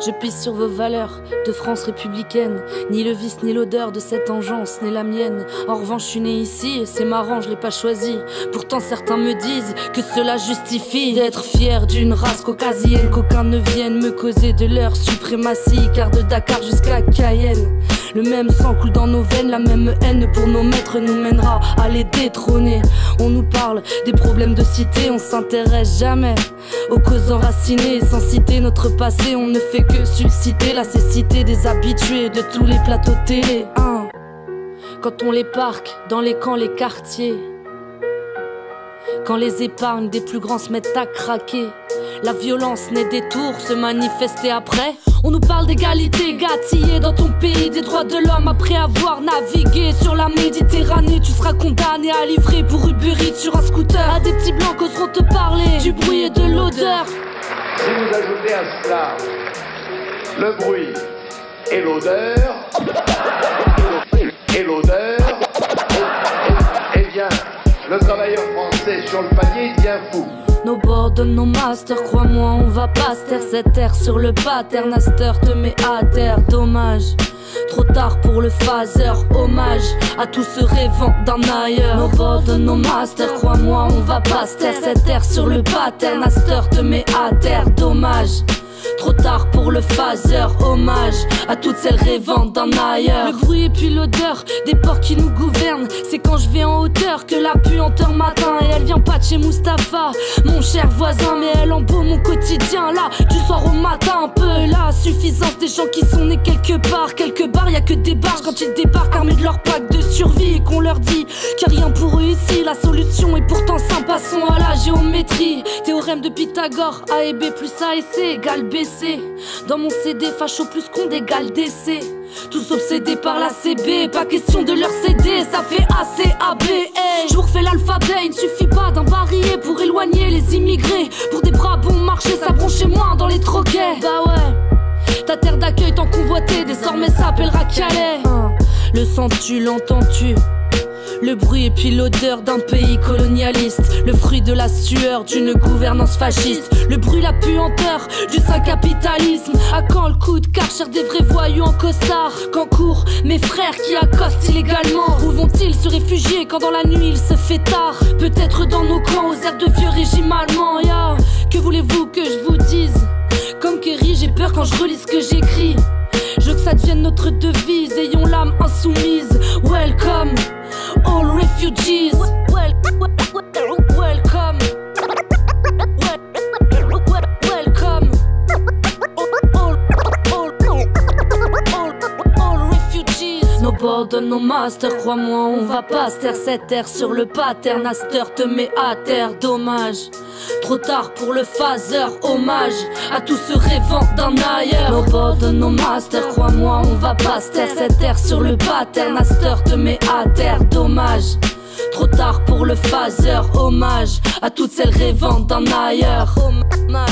Je pisse sur vos valeurs de France républicaine. Ni le vice ni l'odeur de cette engeance n'est la mienne. En revanche je suis né ici et c'est marrant, je l'ai pas choisi. Pourtant certains me disent que cela justifie d'être fier d'une race caucasienne. Qu'aucun ne vienne me causer de leur suprématie. Car de Dakar jusqu'à Cayenne, le même sang coule dans nos veines. La même haine pour nos maîtres nous mènera à les détrôner. On nous parle des problèmes de cité, on s'intéresse jamais aux causes enracinées. Sans citer notre passé, on ne fait que susciter la cécité des habitués de tous les plateaux télé, hein. Quand on les parque dans les camps, les quartiers, quand les épargnes des plus grands se mettent à craquer, la violence naît des tours, se manifester après. On nous parle d'égalité, gâtillée dans ton pays, des droits de l'homme. Après avoir navigué sur la Méditerranée, tu seras condamné à livrer pour Uber Eats sur un scooter à des petits blancs qu'oseront te parler du bruit et de l'odeur. Si vous ajoutez à cela le bruit et l'odeur, eh bien, le travailleur français sur le panier devient fou. Nos boards, nos masters, crois-moi, on va pas se taire. Cette air sur le paternaster te met à terre, dommage. Trop tard pour le phaser, hommage à tous ceux rêvant d'un ailleurs. Nos boards, nos masters, crois-moi, on va pas se taire. Cette air sur le paternaster te met à terre, dommage. Trop tard pour le phaser, hommage à toutes celles rêvant d'un ailleurs. Le bruit et puis l'odeur des porcs qui nous gouvernent, c'est quand je vais en hauteur que la puanteur m'atteint. Et elle vient pas de chez Mustapha, mon cher voisin, mais elle embaume mon quotidien. Là, du soir au matin, un peu la suffisance des gens qui sont nés quelque part. Quelque part, y a que des barges quand ils débarquent armés de leur pack de survie. Et qu'on leur dit qu'il n'y a rien pour eux ici. La solution est pourtant simple, passons à la géométrie. Théorème de Pythagore, A et B plus A et C égale BC. Dans mon CD, facho plus qu'on égale DC. Tous obsédés par la CB, pas question de leur céder, ça fait ACAB. Hey. Je vous refais l'alphabet, il ne suffit pas d'un barillet pour éloigner les immigrés. Pour des bras bon marché, ça bronchait moins dans les troquets. Bah ouais, ta terre d'accueil tant convoitée, désormais s'appellera Calais. Le sens-tu, l'entends-tu? Le bruit et puis l'odeur d'un pays colonialiste, le fruit de la sueur d'une gouvernance fasciste. Le bruit, la puanteur du saint capitalisme. À quand le coup de Karcher des vrais voyous en costard? Quand courent mes frères qui accostent illégalement? Où vont-ils se réfugier quand dans la nuit il se fait tard? Peut-être dans nos camps aux airs de vieux régimes allemands, yeah. Que voulez-vous que je vous dise? Comme Kerry, j'ai peur quand je relis ce que j'écris. Je veux que ça devienne notre devise, ayons l'âme insoumise. Welcome all refugees. Welcome. Welcome. All refugees. Nos boards, nos masters, crois-moi, on va pas se taire. Cette air sur le paternaster te met à terre, dommage. Trop tard pour le phaser, hommage à tous ceux rêvant d'un ailleurs. Nos boards, nos masters, crois-moi, on va pas se taire. Cette air sur le paternaster te met à terre, dommage. Trop tard pour le phaser, hommage à toutes celles rêvant d'un ailleurs. Hommage.